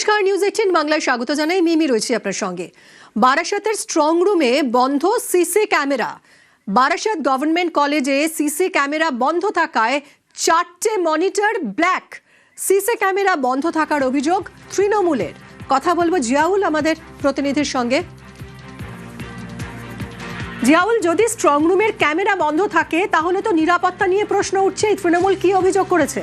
নমস্কার, নিউজ 18 বাংলায় স্বাগত জানাই। মিমি রয়েছে আপনার সঙ্গে। বারাসাতের স্ট্রং রুমে বন্ধ সিসি ক্যামেরা। বারাসাত গভর্নমেন্ট কলেজে সিসি ক্যামেরা বন্ধ থাকায় 4টে মনিটর ব্ল্যাক। সিসি ক্যামেরা বন্ধ থাকার অভিযোগ তৃণমূলের। কথা বলবো জিয়াউল আমাদের প্রতিনিধির সঙ্গে। জিয়াউল, যদি স্ট্রং রুমের ক্যামেরা বন্ধ থাকে তাহলে তো নিরাপত্তা নিয়ে প্রশ্ন উঠছে। তৃণমূল কি অভিযোগ করেছে?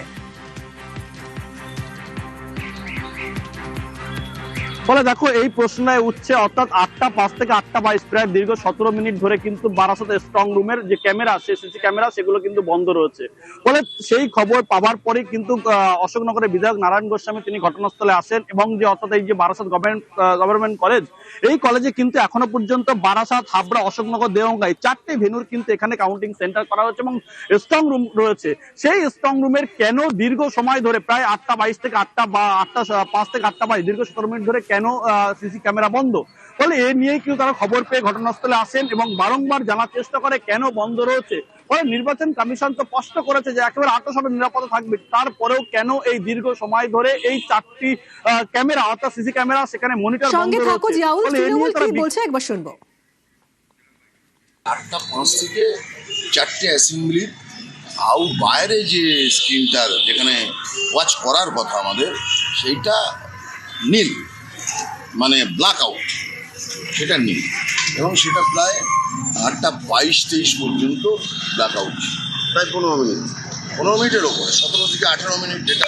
ফলে দেখো, এই প্রশ্নটাই উঠছে, অর্থাৎ 8টা 5 থেকে 8টা 22 প্রায় দীর্ঘ 17 মিনিট ধরে কিন্তু বারাসাতের স্ট্রং রুমের যে ক্যামেরা, সিসি ক্যামেরা, সেগুলো কিন্তু বন্ধ রয়েছে। ফলে সেই খবর পাওয়ার পরে কিন্তু অশোকনগরের বিধায়ক নারায়ণ গোস্বামী তিনি ঘটনাস্থলে আসেন এবং যে অর্থাৎ এই যে বারাসাত গভর্নমেন্ট কলেজ, এই কলেজে কিন্তু এখনো পর্যন্ত বারাসাত, হাবড়া, অশোকনগর, দেওঙ্গা 4টে ভেন্যুর কিন্তু এখানে কাউন্টিং সেন্টার করা হচ্ছে এবং স্ট্রং রুম রয়েছে। সেই স্ট্রং রুমের কেন দীর্ঘ সময় ধরে প্রায় 8টা 22 থেকে 8টা 5 থেকে 8টা 22 দীর্ঘ 17 মিনিট ধরে কেন সিসি ক্যামেরা বন্ধ? ফলে এ নিয়েই কিন্তু তারা খবর পেয়ে ঘটনাস্থলে আসেন এবং বারংবার জানার চেষ্টা করে কেন বন্ধ রয়েছে। ফলে নির্বাচন কমিশন তো স্পষ্ট করেছে যে একেবারে 800% নিরাপত্তা থাকবে, তারপরেও কেন এই দীর্ঘ সময় ধরে এই 4টি ক্যামেরা অর্থাৎ সিসি ক্যামেরা সেখানে মনিটর বন্ধ সঙ্গে থাকো রয়েছে। জিয়াউল, তৃণমূল কি বলছে একবার শুনবো। 8টা 5 থেকে 4টে অ্যাসেম্বলি আউট বাইরে যে স্ক্রিনটা যেখানে ওয়াচ করার কথা আমাদের, সেইটা নীল, মানে ব্ল্যাক আউট, সেটা নীল এবং সেটা প্রায় 8টা 22-23 পর্যন্ত ব্ল্যাক আউট, প্রায় 15 মিনিটের ওপরে 17 থেকে 18 মিনিট যেটা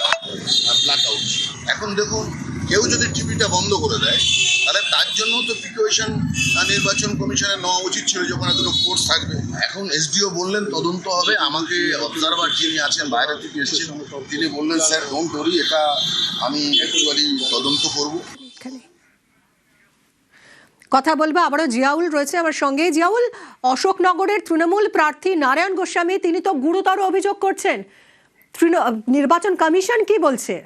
ব্ল্যাক আউট। এখন দেখুন, কেউ যদি টিভিটা বন্ধ করে দেয় তাহলে তার জন্য তো প্রিকশন নির্বাচন কমিশনের নেওয়া উচিত ছিল, যখন এতগুলো কোর্স থাকবে। এখন এসডিও বললেন তদন্ত হবে। আমাকে অবজারভার যিনি আছেন বাইরে থেকে এসেছেন, তিনি বললেন স্যার ডোন্ট ওয়ারি, এটা আমি অ্যাকচুয়ালি তদন্ত করব। কথা বলবো আবারও, জিয়াউল রয়েছে আমার সঙ্গে। জিয়াউল, অশোকনগরের তৃণমূল প্রার্থী নারায়ণ গোস্বামী তিনি তো গুরুতর অভিযোগ করছেন। নির্বাচন কমিশন কি বলছে?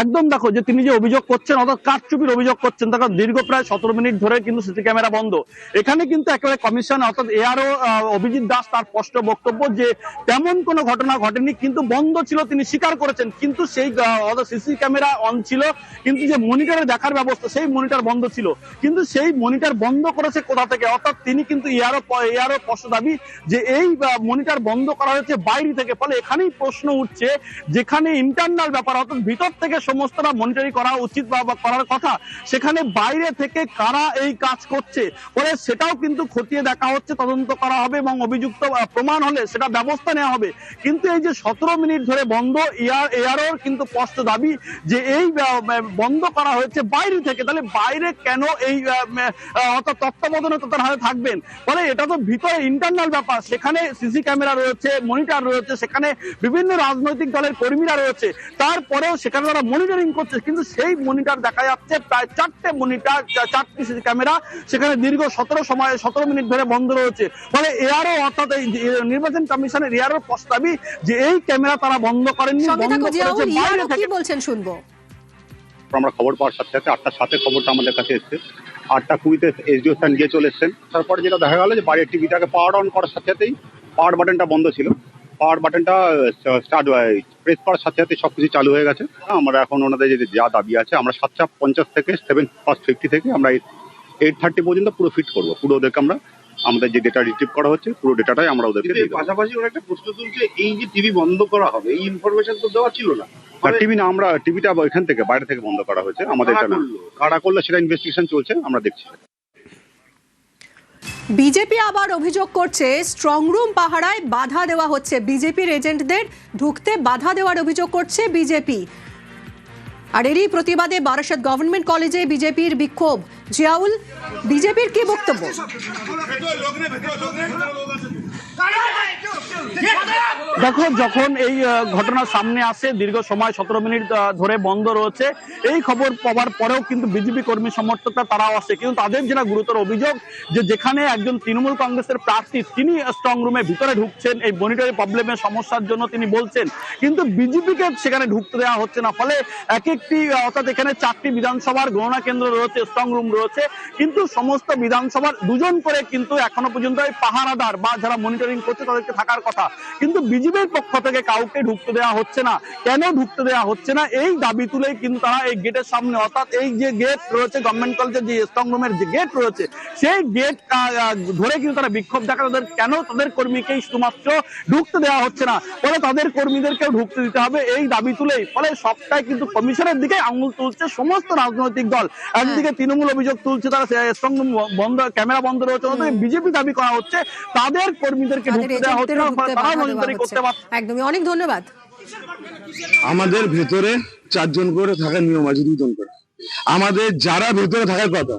একদম দেখো, যে তিনি যে অভিযোগ করছেন অর্থাৎ কারচুপির অভিযোগ করছেন, তার দীর্ঘ প্রায় 17 মিনিট ধরে কিন্তু সিসি ক্যামেরা বন্ধ। এখানে কিন্তু একেবারে কমিশন অর্থাৎ এআরও অভিজিৎ দাস তার স্পষ্ট বক্তব্য যে তেমন কোনো ঘটনা ঘটেনি, কিন্তু বন্ধ ছিল তিনি স্বীকার করেছেন। কিন্তু সেই সিসি ক্যামেরা অন ছিল, কিন্তু যে মনিটরে দেখার ব্যবস্থা সেই মনিটর বন্ধ ছিল। কিন্তু সেই মনিটর বন্ধ করেছে কোথা থেকে? অর্থাৎ তিনি কিন্তু এআরও স্পষ্ট দাবি যে এই মনিটর বন্ধ করা হয়েছে বাইরে থেকে। ফলে এখানেই প্রশ্ন উঠছে, যেখানে ইন্টারনাল ব্যাপার অর্থাৎ ভিতর থেকে সমস্তটা মনিটরিং করা উচিত বা করার কথা, সেখানে বাইরে থেকে কারা এই কাজ করছে, ফলে সেটাও কিন্তু খতিয়ে দেখা হচ্ছে, তদন্ত করা হবে এবং অভিযুক্ত প্রমাণ হলে সেটা ব্যবস্থা নেওয়া হবে। কিন্তু এই যে 17 মিনিট ধরে বন্ধ, এআরওর কিন্তু স্পষ্ট দাবি যে এই বন্ধ করা হয়েছে বাইরে থেকে। তাহলে বাইরে কেন এই অর্থাৎ তত্ত্বাবধানে তাদের হাতে থাকবেন? ফলে এটা তো ভিতরে ইন্টারনাল ব্যাপার, সেখানে সিসি ক্যামেরা রয়েছে, মনিটর রয়েছে, সেখানে বিভিন্ন রাজনৈতিক দলের কর্মীরা রয়েছে, তারপরেও সেখানে তারা মনিটরিং করছে। কিন্তু সেই মনিটর দেখা যাচ্ছে প্রায় 4টে মনিটর, 4টি সিসি ক্যামেরা সেখানে দীর্ঘ 17 মিনিট ধরে বন্ধ রয়েছে। ফলে এআরও অর্থাৎ এই নির্বাচন কমিশনের এআরও প্রস্তাবই যে এই ক্যামেরা তারা বন্ধ করেননি, বন্ধ করেছে বাইরে থেকে। কি বলছেন শুনবো। আমরা খবর পাওয়ার সাথে সাথে 8টা 7 খবরটা আমাদের কাছে এসছে। 8টা 20-তে এসডিও স্যার নিয়ে চলে এসছেন। তারপরে যেটা দেখা গেল যে বাইরের টিভিটাকে পাওয়ার অন করার সাথে সাথেই পাওয়ার বাটনটা বন্ধ ছিল, পাওয়ার বাটনটা স্টার্ট প্রেস করার সাথে সাথে সবকিছু চালু হয়ে গেছে। আমরা এখন ওনাদের যে যা দাবি আছে, আমরা 750 থেকে 750 থেকে আমরা 830 পর্যন্ত পুরো ফিট করবো। পুরো ওদেরকে আমরা আমাদের যে ডেটা রিট্রিভ করা হচ্ছে পুরো ডেটাটাই আমরা ওদেরকে দিই। পাশাপাশি ওরা একটা প্রশ্ন তুলছে, এই যে টিভি বন্ধ করা হবে, এই ইনফরমেশন তো দেওয়া ছিল না। টিভি না, আমরা টিভিটা এখান থেকে বাইরে থেকে বন্ধ করা হয়েছে, আমাদের এটা না। কারা করলে সেটা ইনভেস্টিগেশন চলছে, আমরা দেখছি। বিজেপি আবার অভিযোগ করছে স্ট্রং রুম পাহারায় বাধা দেওয়া হচ্ছে, বিজেপির এজেন্টদের ঢুকতে বাধা দেওয়ার অভিযোগ করছে বিজেপি। আর এরই প্রতিবাদে বারাসাত গভর্নমেন্ট কলেজে বিজেপির বিক্ষোভ। জিয়াউল, বিজেপির কি বক্তব্য? দেখো, যখন এই ঘটনা সামনে আসে, দীর্ঘ সময় 17 মিনিট ধরে বন্ধ রয়েছে, এই খবর পাওয়ার পরেও কিন্তু বিজেপি কর্মী সমর্থকরা তারাও আসে। কিন্তু তাদের যেটা গুরুতর অভিযোগ, যে যেখানে একজন তৃণমূল কংগ্রেসের প্রার্থী তিনি স্ট্রং রুমের ভিতরে ঢুকছেন এই মনিটরি প্রবলেমের সমস্যার জন্য তিনি বলছেন, কিন্তু বিজেপিকে সেখানে ঢুকতে দেওয়া হচ্ছে না। ফলে এক একটি অর্থাৎ এখানে 4টি বিধানসভার গণনা কেন্দ্র রয়েছে, স্ট্রং রুম রয়েছে, কিন্তু সমস্ত বিধানসভার 2জন করে কিন্তু এখনো পর্যন্ত পাহারাদার বা যারা মনিটরিং মনিটরিং করছে, তাদেরকে থাকার কথা, কিন্তু বিজিবির পক্ষ থেকে কাউকে ঢুকতে দেওয়া হচ্ছে না। কেন ঢুকতে দেওয়া হচ্ছে না এই দাবি তুলেই কিন্তু তারা এই গেটের সামনে, অর্থাৎ এই যে গেট রয়েছে গভর্নমেন্ট কলেজের যে স্ট্রং রুমের যে গেট রয়েছে সেই গেট ধরে কিন্তু তারা বিক্ষোভ দেখা, তাদের কেন তাদের কর্মীকেই শুধুমাত্র ঢুকতে দেওয়া হচ্ছে না, ফলে তাদের কর্মীদেরকেও ঢুকতে দিতে হবে এই দাবি তুলেই। ফলে সবটাই কিন্তু কমিশনের দিকে আঙুল তুলছে সমস্ত রাজনৈতিক দল। একদিকে তৃণমূল অভিযোগ তুলছে তারা স্ট্রং রুম বন্ধ, ক্যামেরা বন্ধ রয়েছে, বিজেপি দাবি করা হচ্ছে তাদের কর্মীদেরকে তাদের ঢুকতে দেওয়া হচ্ছে না, এজেন্টদেরও ঢুকতে তারা বাধা মনিটরিং দেওয়া করতে পারছে। হচ্ছে। একদমই, অনেক ধন্যবাদ। আমাদের ভেতরে 4 জন করে থাকার নিয়ম আছে, 2 জন করে। আমাদের যারা ভেতরে থাকার কথা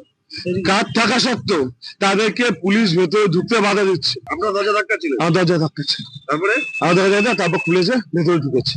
কার্ড থাকা সত্ত্বেও তাদেরকে পুলিশ ভেতরে ঢুকতে বাধা দিচ্ছে। আপনার দরজা ধাক্কা ছিল, আমার দরজা ধাক্কাচ্ছে, তারপরে আমার দরজা তারপর খুলেছে, ভেতরে ঢুকেছে।